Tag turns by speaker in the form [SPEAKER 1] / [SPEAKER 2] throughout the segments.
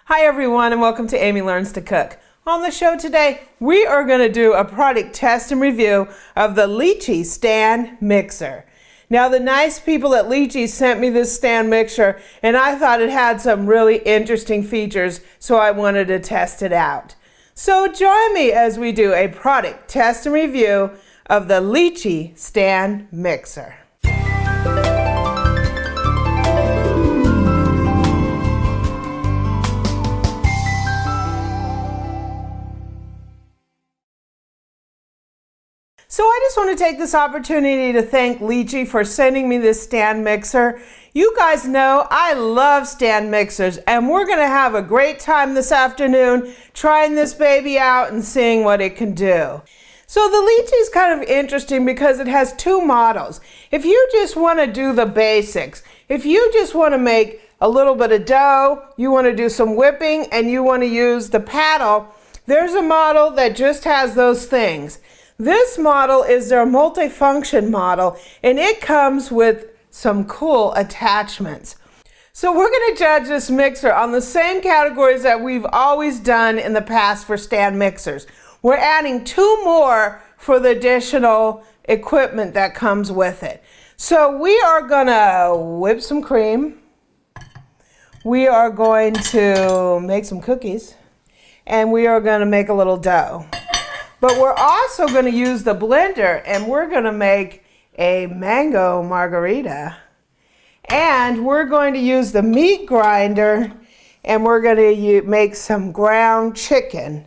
[SPEAKER 1] Hi everyone and welcome to Amy Learns to Cook. On the show today, we are going to do a product test and review of the Litchi Stand Mixer. Now the nice people at Litchi sent me this stand mixer and I thought it had some really interesting features, so I wanted to test it out. So join me as we do a product test and review of the Litchi Stand Mixer. So I just want to take this opportunity to thank Litchi for sending me this stand mixer. You guys know I love stand mixers and we're going to have a great time this afternoon trying this baby out and seeing what it can do. So the Litchi is kind of interesting because it has two models. If you just want to do the basics, if you just want to make a little bit of dough, you want to do some whipping and you want to use the paddle, there's a model that just has those things. This model is their multifunction model, and it comes with some cool attachments. So we're going to judge this mixer on the same categories that we've always done in the past for stand mixers. We're adding two more for the additional equipment that comes with it. So we are going to whip some cream. We are going to make some cookies, and we are going to make a little dough. But we're also going to use the blender and we're going to make a Mango Margarita. And we're going to use the meat grinder and we're going to make some ground chicken.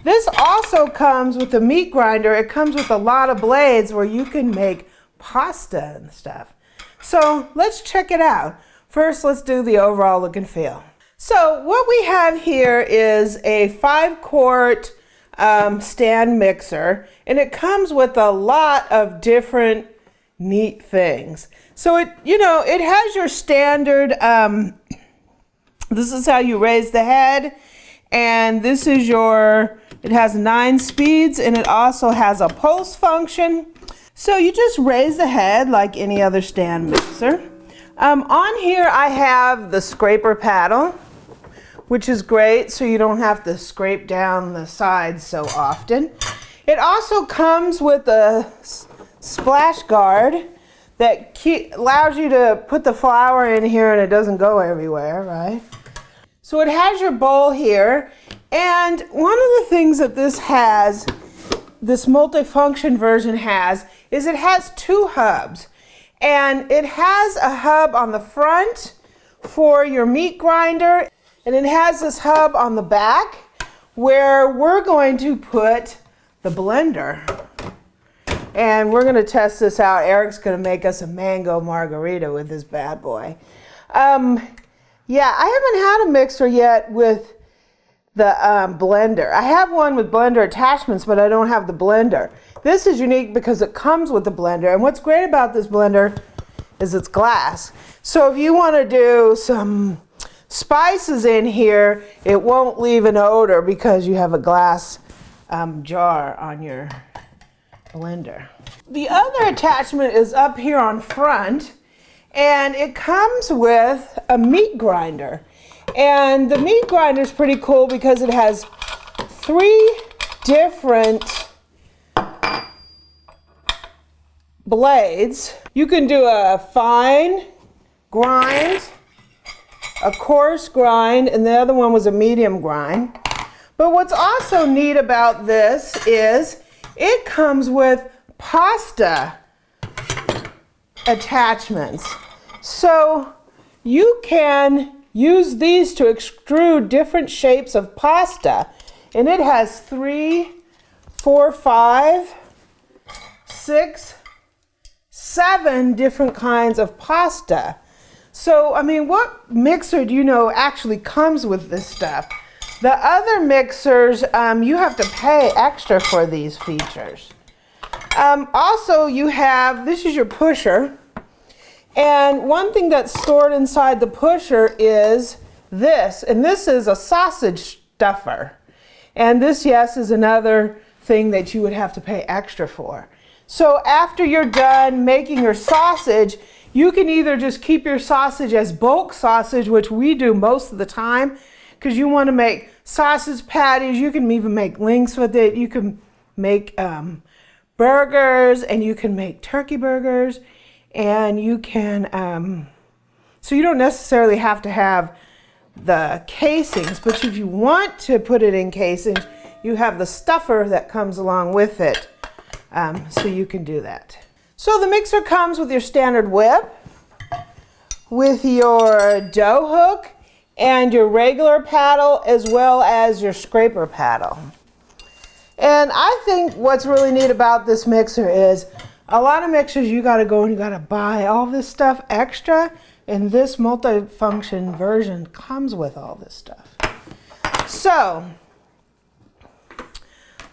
[SPEAKER 1] This also comes with the meat grinder. It comes with a lot of blades where you can make pasta and stuff. So let's check it out. First, let's do the overall look and feel. So what we have here is a 5-quart stand mixer, and it comes with a lot of different neat things. So it has your standard, this is how you raise the head, and this is it has 9 speeds, and it also has a pulse function. So you just raise the head like any other stand mixer. On here I have the scraper paddle, which is great, so you don't have to scrape down the sides so often. It also comes with a splash guard that allows you to put the flour in here and it doesn't go everywhere, right? So it has your bowl here, and one of the things that this multifunction version has, is it has 2 hubs. And it has a hub on the front for your meat grinder, and it has this hub on the back where we're going to put the blender. And we're going to test this out. Eric's going to make us a Mango Margarita with this bad boy. Yeah, I haven't had a mixer yet with the blender. I have one with blender attachments, but I don't have the blender. This is unique because it comes with the blender. And what's great about this blender is it's glass. So if you want to do some spices in here, it won't leave an odor because you have a glass jar on your blender. The other attachment is up here on front, and it comes with a meat grinder. And the meat grinder is pretty cool because it has 3 different blades. You can do a fine grind, a coarse grind, and the other one was a medium grind. But what's also neat about this is it comes with pasta attachments. So you can use these to extrude different shapes of pasta. And it has 3, 4, 5, 6, 7 different kinds of pasta. So, I mean, what mixer do you know actually comes with this stuff? The other mixers, you have to pay extra for these features. Also, this is your pusher. And one thing that's stored inside the pusher is this. And this is a sausage stuffer. And this, yes, is another thing that you would have to pay extra for. So after you're done making your sausage, you can either just keep your sausage as bulk sausage, which we do most of the time, because you want to make sausage patties. You can even make links with it. You can make burgers, and you can make turkey burgers, and you can, so you don't necessarily have to have the casings, but if you want to put it in casings, you have the stuffer that comes along with it, so you can do that. So the mixer comes with your standard whip, with your dough hook, and your regular paddle, as well as your scraper paddle. And I think what's really neat about this mixer is a lot of mixers you gotta go and you gotta buy all this stuff extra, and this multifunction version comes with all this stuff. So,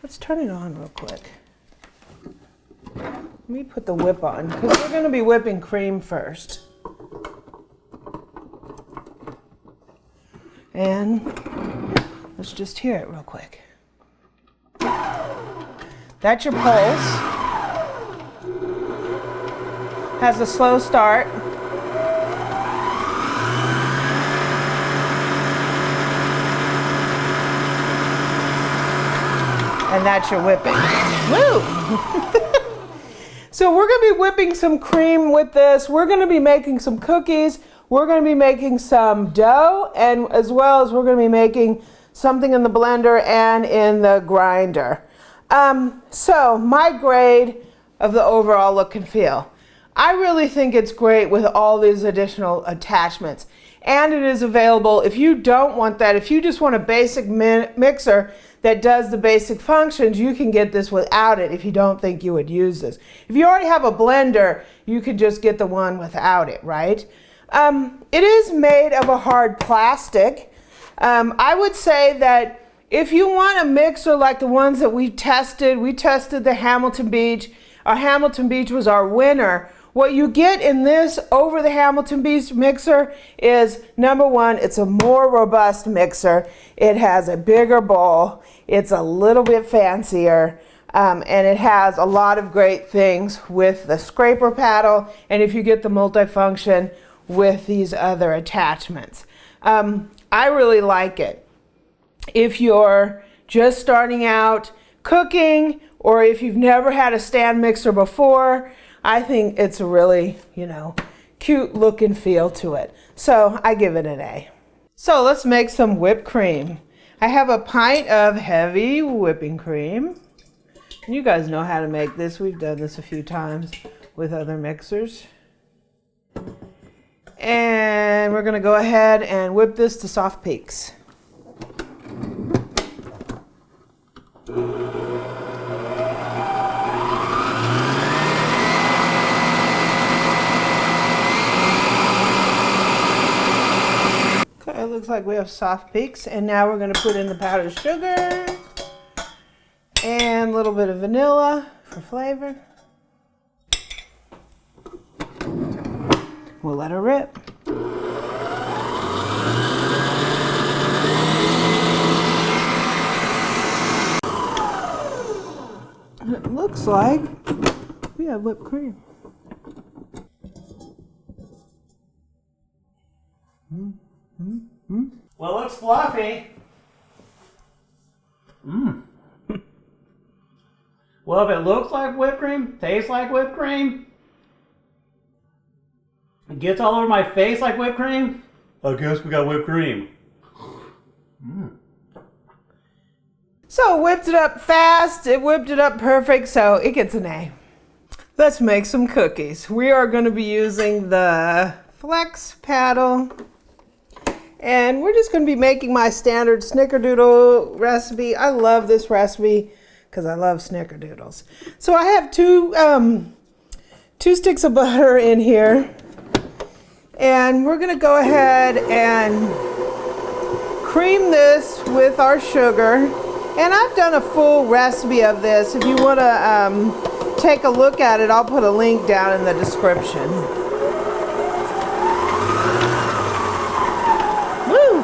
[SPEAKER 1] let's turn it on real quick. Let me put the whip on, because we're gonna be whipping cream first. And let's just hear it real quick. That's your pulse. Has a slow start. And that's your whipping. Woo! So we're going to be whipping some cream with this. We're going to be making some cookies. We're going to be making some dough, and as well as we're going to be making something in the blender and in the grinder. So my grade of the overall look and feel. I really think it's great with all these additional attachments. And it is available if you don't want that. If you just want a basic mixer that does the basic functions, you can get this without it if you don't think you would use this. If you already have a blender, you can just get the one without it, right? It is made of a hard plastic. I would say that if you want a mixer like the ones that we tested the Hamilton Beach. Our Hamilton Beach was our winner. What you get in this over the Hamilton Beach mixer is, number one, it's a more robust mixer. It has a bigger bowl. It's a little bit fancier. And it has a lot of great things with the scraper paddle. And if you get the multifunction with these other attachments. I really like it. If you're just starting out cooking, or if you've never had a stand mixer before, I think it's a really, cute look and feel to it. So I give it an A. So let's make some whipped cream. I have a pint of heavy whipping cream. You guys know how to make this. We've done this a few times with other mixers. And we're going to go ahead and whip this to soft peaks. Okay, it looks like we have soft peaks, and now we're going to put in the powdered sugar and a little bit of vanilla for flavor. We'll let her rip. It looks like we have whipped cream.
[SPEAKER 2] Well, it looks fluffy. Well, if it looks like whipped cream, tastes like whipped cream, it gets all over my face like whipped cream, I guess we got whipped cream.
[SPEAKER 1] So it whipped it up fast, it whipped it up perfect, so it gets an A. Let's make some cookies. We are going to be using the flex paddle, and we're just going to be making my standard snickerdoodle recipe. I love this recipe because I love snickerdoodles. So I have two sticks of butter in here, and we're going to go ahead and cream this with our sugar. And I've done a full recipe of this. If you want to take a look at it, I'll put a link down in the description. Woo!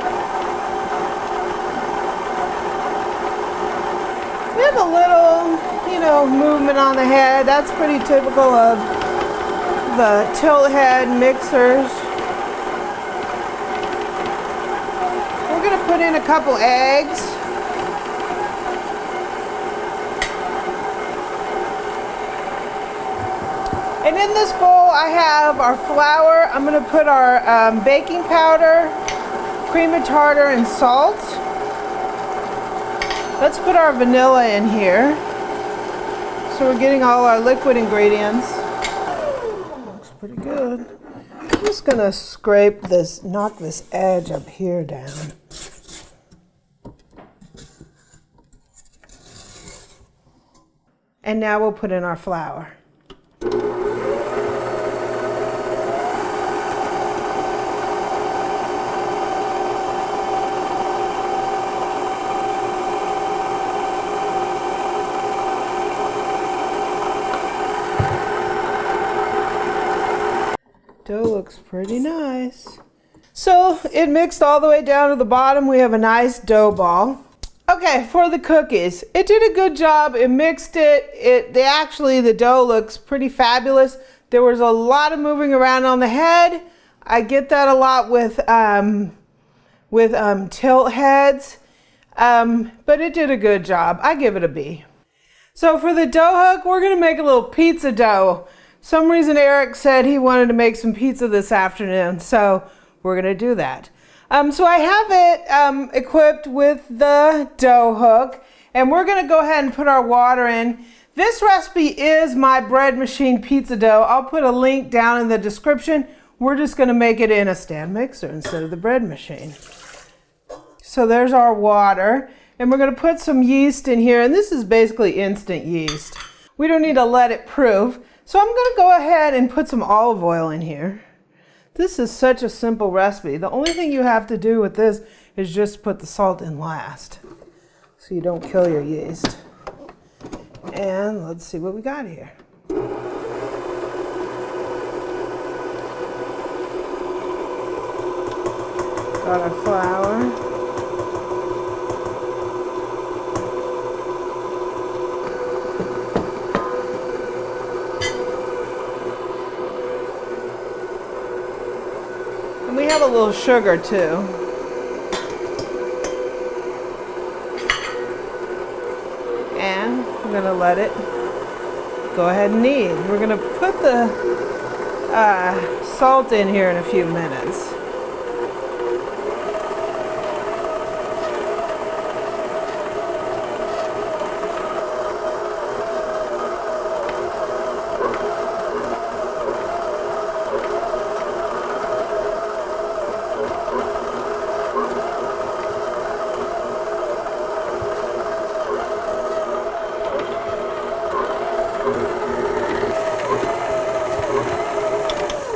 [SPEAKER 1] We have a little, movement on the head. That's pretty typical of the tilt head mixers. We're going to put put in a couple eggs. And in this bowl, I have our flour. I'm going to put our baking powder, cream of tartar, and salt. Let's put our vanilla in here. So we're getting all our liquid ingredients. Looks pretty good. I'm just going to scrape this, knock this edge up here down. And now we'll put in our flour. Dough looks pretty nice. So it mixed all the way down to the bottom. We have a nice dough ball. Okay, for the cookies, it did a good job. It mixed it. The dough looks pretty fabulous. There was a lot of moving around on the head. I get that a lot with tilt heads, but it did a good job. I give it a B. So for the dough hook, we're gonna make a little pizza dough. Some reason Eric said he wanted to make some pizza this afternoon, so we're gonna do that. So I have it equipped with the dough hook, and we're gonna go ahead and put our water in. This recipe is my bread machine pizza dough. I'll put a link down in the description. We're just gonna make it in a stand mixer instead of the bread machine. So there's our water, and we're gonna put some yeast in here, and this is basically instant yeast. We don't need to let it proof. So I'm gonna go ahead and put some olive oil in here. This is such a simple recipe. The only thing you have to do with this is just put the salt in last, so you don't kill your yeast. And let's see what we got here. Got our flour. And we have a little sugar too. And we're gonna let it go ahead and knead. We're gonna put the salt in here in a few minutes.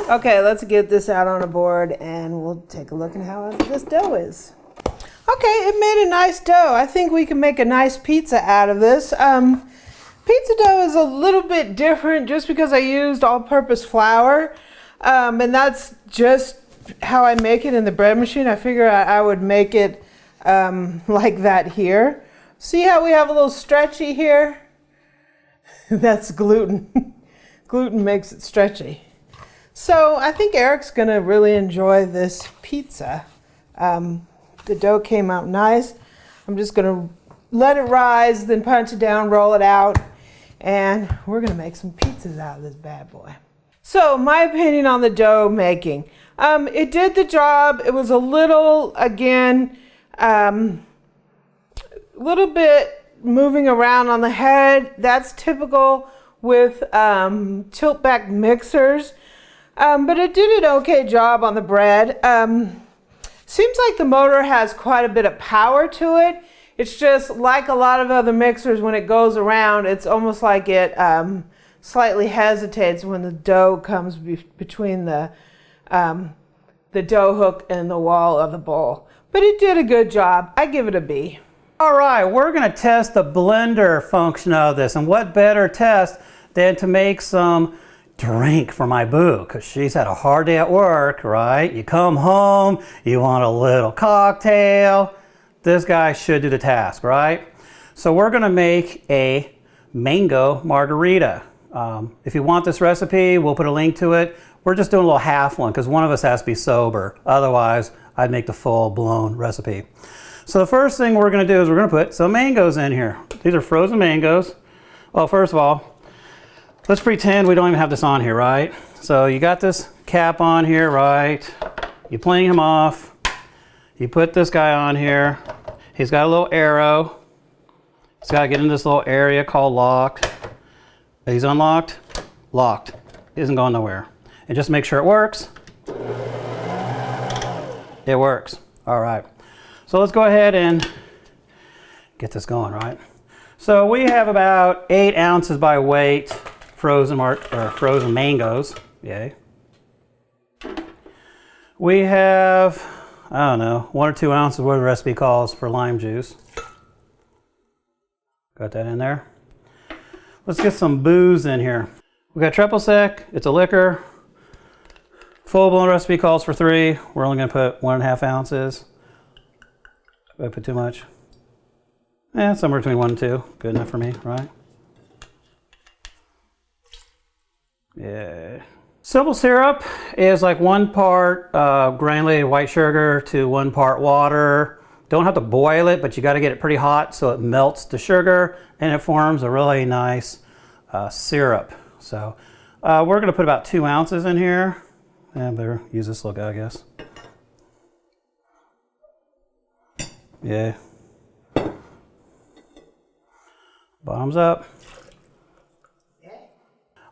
[SPEAKER 1] Okay, let's get this out on a board and we'll take a look at how this dough is. Okay, it made a nice dough. I think we can make a nice pizza out of this. Pizza dough is a little bit different just because I used all-purpose flour, and that's just how I make it in the bread machine. I figured I would make it like that here. See how we have a little stretchy here? That's gluten. Gluten makes it stretchy. So I think Eric's gonna really enjoy this pizza. The dough came out nice. I'm just gonna let it rise, then punch it down, roll it out, and we're gonna make some pizzas out of this bad boy. So my opinion on the dough making. It did the job. It was a little, again, little bit moving around on the head. That's typical with tilt back mixers. But it did an okay job on the bread. Seems like the motor has quite a bit of power to it. It's just like a lot of other mixers, when it goes around, it's almost like it slightly hesitates when the dough comes between the dough hook and the wall of the bowl. But it did a good job. I give it a B.
[SPEAKER 2] All right, we're gonna test the blender function of this, and what better test than to make some drink for my boo, because she's had a hard day at work, right? You come home, you want a little cocktail. This guy should do the task, right? So we're gonna make a Mango Margarita. If you want this recipe, we'll put a link to it. We're just doing a little half one because one of us has to be sober. Otherwise, I'd make the full-blown recipe. So the first thing we're going to do is we're going to put some mangoes in here. These are frozen mangoes. Well, first of all, let's pretend we don't even have this on here, right? So you got this cap on here, right? You pling him off. You put this guy on here. He's got a little arrow. He's got to get in this little area called locked. He's unlocked, locked. He isn't going nowhere. And just make sure it works. It works. All right. So let's go ahead and get this going, right? So we have about 8 ounces by weight frozen mangoes. Yay. We have, I don't know, 1 or 2 ounces, what the recipe calls, for lime juice. Got that in there. Let's get some booze in here. We got triple sec, it's a liquor. Full blown recipe calls for 3. We're only gonna put 1.5 ounces. Did I put too much? Yeah, somewhere between 1 and 2. Good enough for me, right? Yeah. Simple syrup is like 1 part granulated white sugar to 1 part water. Don't have to boil it, but you got to get it pretty hot so it melts the sugar and it forms a really nice syrup. So we're going to put about 2 ounces in here. Yeah, better use this little guy, I guess. Yeah. Bottoms up.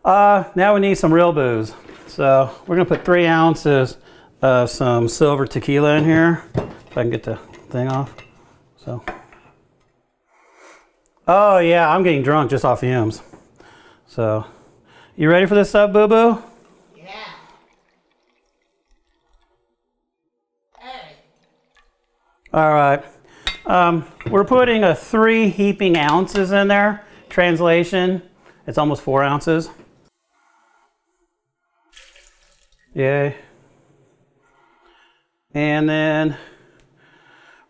[SPEAKER 2] Now we need some real booze. So we're going to put 3 ounces of some silver tequila in here. If I can get the thing off. So. Oh yeah, I'm getting drunk just off fumes. So, you ready for this stuff, Boo Boo?
[SPEAKER 1] Yeah. Hey.
[SPEAKER 2] All right. We're putting 3 heaping ounces in there. Translation, it's almost 4 ounces. Yay. And then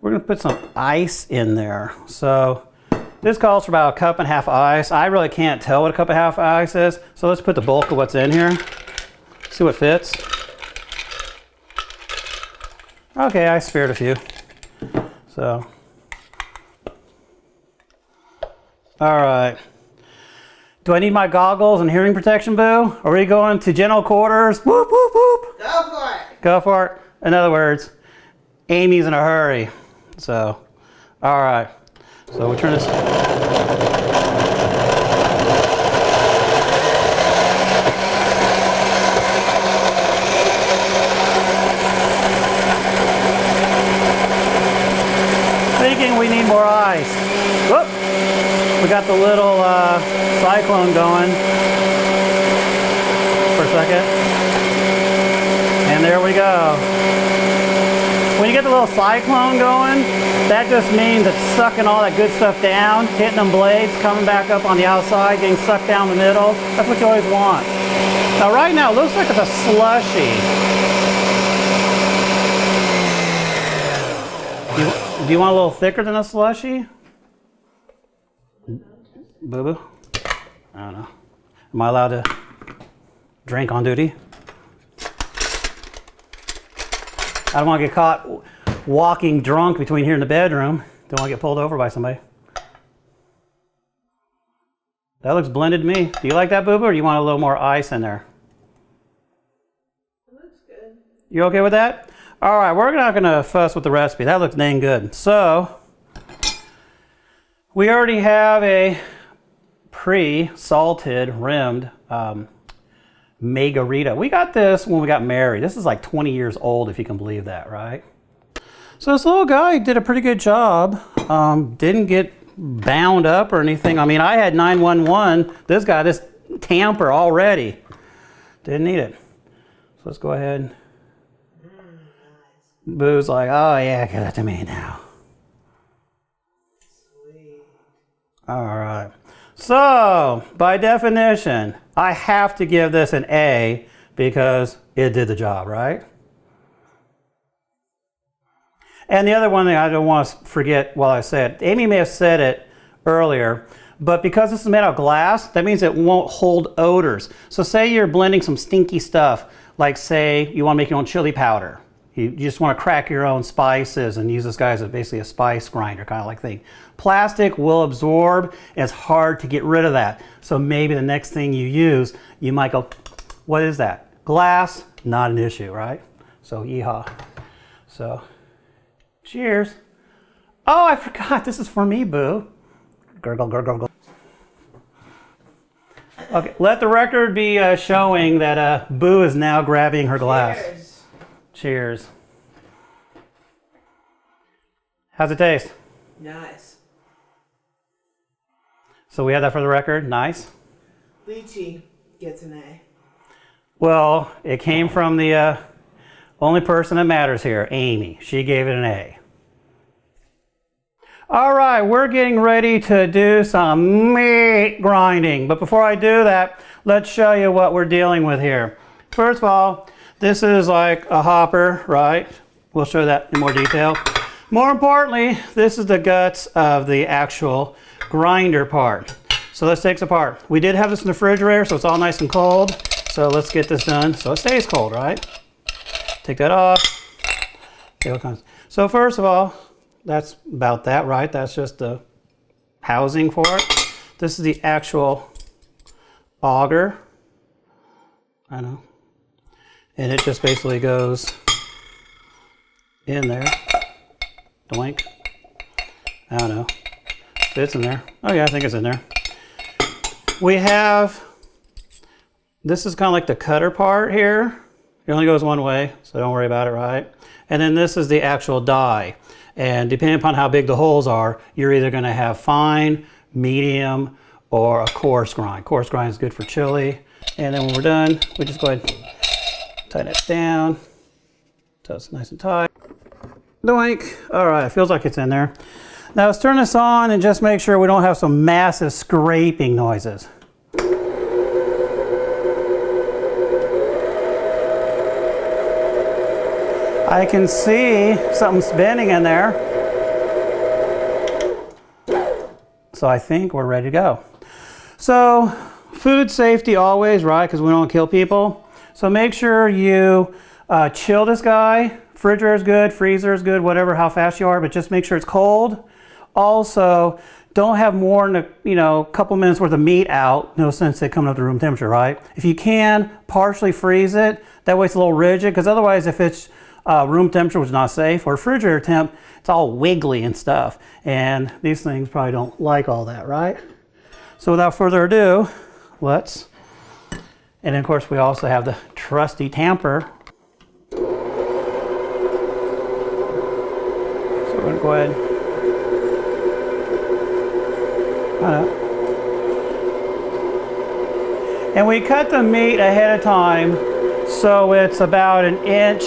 [SPEAKER 2] we're going to put some ice in there. So this calls for about 1.5 cups ice. I really can't tell what 1.5 cups ice is. So let's put the bulk of what's in here. See what fits. Okay, I spared a few. So, all right. Do I need my goggles and hearing protection, Boo? Are we going to general quarters? Whoop, whoop, whoop.
[SPEAKER 1] Go for it.
[SPEAKER 2] Go for it. In other words, Amy's in a hurry. So, all right. So we'll turn this. Thinking we need more ice. Whoop. We got the little cyclone going for a second. And there we go. When you get the little cyclone going, that just means it's sucking all that good stuff down, hitting them blades, coming back up on the outside, getting sucked down the middle. That's what you always want. Now right now, it looks like it's a slushy. Do you want a little thicker than a slushy? Boo-boo? I don't know. Am I allowed to drink on duty? I don't want to get caught walking drunk between here and the bedroom. Don't want to get pulled over by somebody. That looks blended to me. Do you like that, Boo-boo, or do you want a little more ice in there?
[SPEAKER 1] It looks good.
[SPEAKER 2] You okay with that? All right, we're not going to fuss with the recipe. That looks dang good. So, we already have a pre-salted, rimmed Margarita. We got this when we got married. This is like 20 years old, if you can believe that, right? So this little guy did a pretty good job. Didn't get bound up or anything. I mean, I had 911. This guy, this tamper already. Didn't need it. So let's go ahead. Boo's like, oh yeah, give that to me now.
[SPEAKER 1] Sweet.
[SPEAKER 2] All right. So, by definition, I have to give this an A because it did the job, right? And the other one thing I don't want to forget while I say it, Amy may have said it earlier, but because this is made out of glass, that means it won't hold odors. So say you're blending some stinky stuff, like say you want to make your own chili powder. You just want to crack your own spices and use this guy as basically a spice grinder kind of like thing. Plastic will absorb. It's hard to get rid of that. So maybe the next thing you use, you might go, what is that? Glass, not an issue, right? So yeehaw. So cheers. Oh, I forgot. This is for me, Boo. Gurgle, gurgle, gurgle. Okay, let the record be showing that Boo is now grabbing her glass.
[SPEAKER 1] Cheers.
[SPEAKER 2] Cheers. How's it taste?
[SPEAKER 1] Nice.
[SPEAKER 2] So we have that for the record. Nice.
[SPEAKER 1] Litchi gets an A.
[SPEAKER 2] Well, it came from the only person that matters here, Amy. She gave it an A. All right, we're getting ready to do some meat grinding. But before I do that, let's show you what we're dealing with here. First of all, this is like a hopper, right? We'll show that in more detail. More importantly, this is the guts of the actual grinder part. So let's take this apart. We did have this in the refrigerator, so it's all nice and cold. So let's get this done so it stays cold, right? Take that off. So first of all, that's about that, right? That's just the housing for it. This is the actual auger. I know. And it just basically goes in there. Doink. I don't know. Fits in there. Oh yeah, I think it's in there. We have, this is kind of like the cutter part here. It only goes one way, so don't worry about it, right? And then this is the actual die. And depending upon how big the holes are, you're either going to have fine, medium, or a coarse grind. Coarse grind is good for chili. And then when we're done, we just go ahead and tighten it down so it's nice and tight. Doink. All right, it feels like it's in there. Now let's turn this on and just make sure we don't have some massive scraping noises. I can see something spinning in there. So I think we're ready to go. So food safety always, right? Because we don't kill people. So make sure you chill this guy. Refrigerator is good, freezer is good, whatever, how fast you are, but just make sure it's cold. Also, don't have more than a couple minutes worth of meat out. No sense it coming up to room temperature, right? If you can, partially freeze it. That way it's a little rigid, because otherwise if it's room temperature, which is not safe, or refrigerator temp, it's all wiggly and stuff. And these things probably don't like all that, right? So without further ado, let's, and then of course we also have the trusty tamper. So we're gonna go ahead. And we cut the meat ahead of time so it's about 1 inch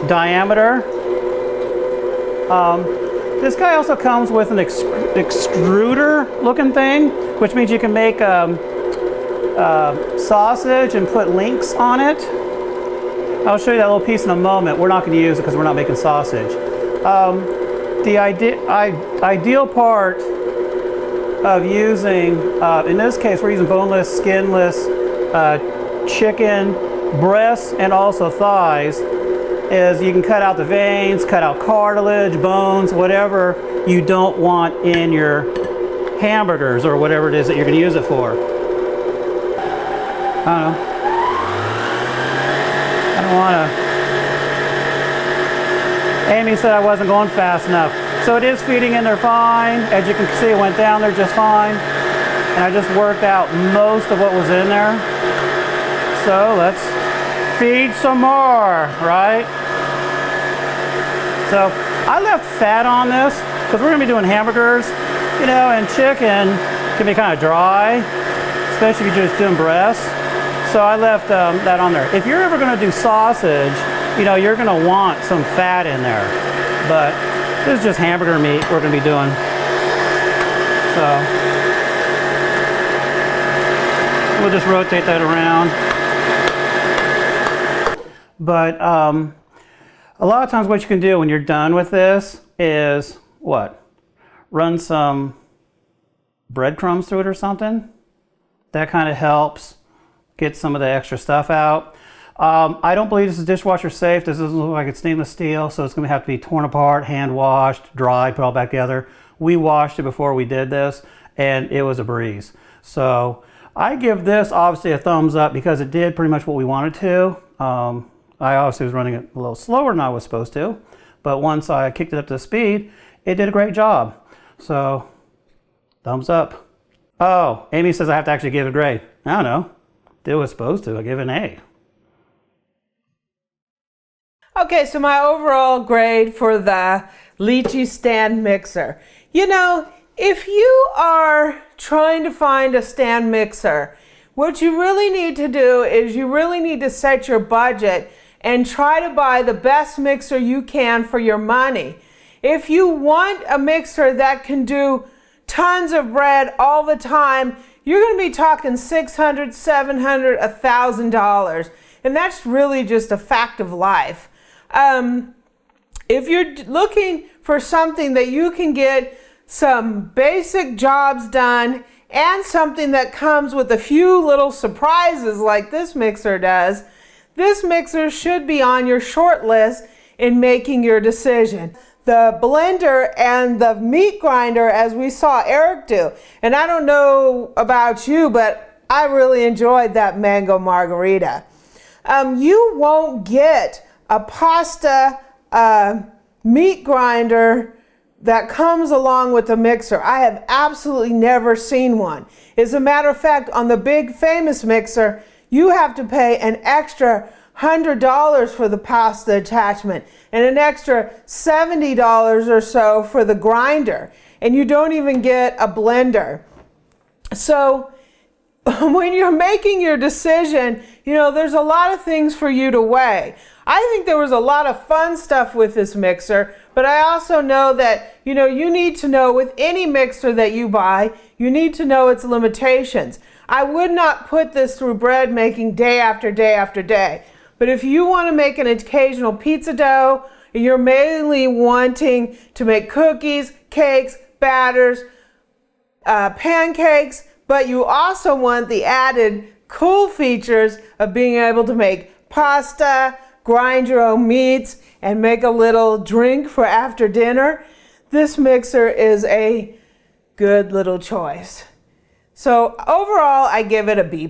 [SPEAKER 2] diameter. This guy also comes with an extruder looking thing, which means you can make sausage and put links on it. I'll show you that little piece in a moment. We're not going to use it because we're not making sausage. The ideal part of using, in this case we're using boneless, skinless chicken breasts and also thighs, is you can cut out the veins, cut out cartilage, bones, whatever you don't want in your hamburgers or whatever it is that you're going to use it for. I don't want to. Amy said I wasn't going fast enough. So it is feeding in there fine. As you can see, it went down there just fine. And I just worked out most of what was in there. So let's feed some more, right? So I left fat on this because we're going to be doing hamburgers, and chicken can be kind of dry, especially if you're just doing breasts. So I left that on there. If you're ever going to do sausage, you're going to want some fat in there. But this is just hamburger meat we're going to be doing. So we'll just rotate that around. But a lot of times what you can do when you're done with this is what? Run some breadcrumbs through it or something. That kind of helps get some of the extra stuff out. I don't believe this is dishwasher safe. This doesn't look like it's stainless steel, so it's going to have to be torn apart, hand washed, dried, put all back together. We washed it before we did this, and it was a breeze. So I give this obviously a thumbs up because it did pretty much what we wanted to. I obviously was running it a little slower than I was supposed to, but once I kicked it up to speed, it did a great job. So thumbs up. Oh, Amy says I have to actually give it a grade. I don't know. Did what I was supposed to. I give it an A.
[SPEAKER 1] Okay, so my overall grade for the Litchi stand mixer. You know, if you are trying to find a stand mixer, what you really need to do is you really need to set your budget and try to buy the best mixer you can for your money. If you want a mixer that can do tons of bread all the time, you're going to be talking $600, $700, $1,000. And that's really just a fact of life. If you're looking for something that you can get some basic jobs done and something that comes with a few little surprises like this mixer does, this mixer should be on your short list in making your decision. The blender and the meat grinder, as we saw Eric do, and I don't know about you, but I really enjoyed that Mango Margarita. You won't get a pasta meat grinder that comes along with the mixer. I have absolutely never seen one. As a matter of fact, on the big famous mixer, you have to pay an extra $100 for the pasta attachment and an extra $70 or so for the grinder. And you don't even get a blender. So when you're making your decision, you know, there's a lot of things for you to weigh. I think there was a lot of fun stuff with this mixer, but I also know that, you know, you need to know with any mixer that you buy, you need to know its limitations. I would not put this through bread making day after day after day. But if you want to make an occasional pizza dough, you're mainly wanting to make cookies, cakes, batters, pancakes, but you also want the added cool features of being able to make pasta, grind your own meats, and make a little drink for after dinner, this mixer is a good little choice. So overall, I give it a B+.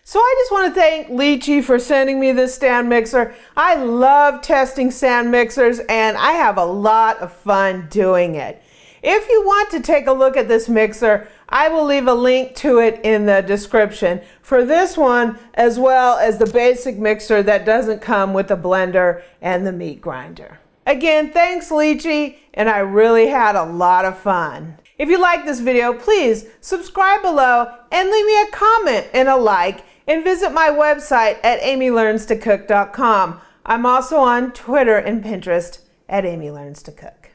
[SPEAKER 1] So I just want to thank Litchi for sending me this stand mixer. I love testing stand mixers and I have a lot of fun doing it. If you want to take a look at this mixer, I will leave a link to it in the description for this one, as well as the basic mixer that doesn't come with the blender and the meat grinder. Again, thanks Litchi, and I really had a lot of fun. If you like this video, please subscribe below and leave me a comment and a like, and visit my website at amylearnstocook.com. I'm also on Twitter and Pinterest at Amy Learns to Cook.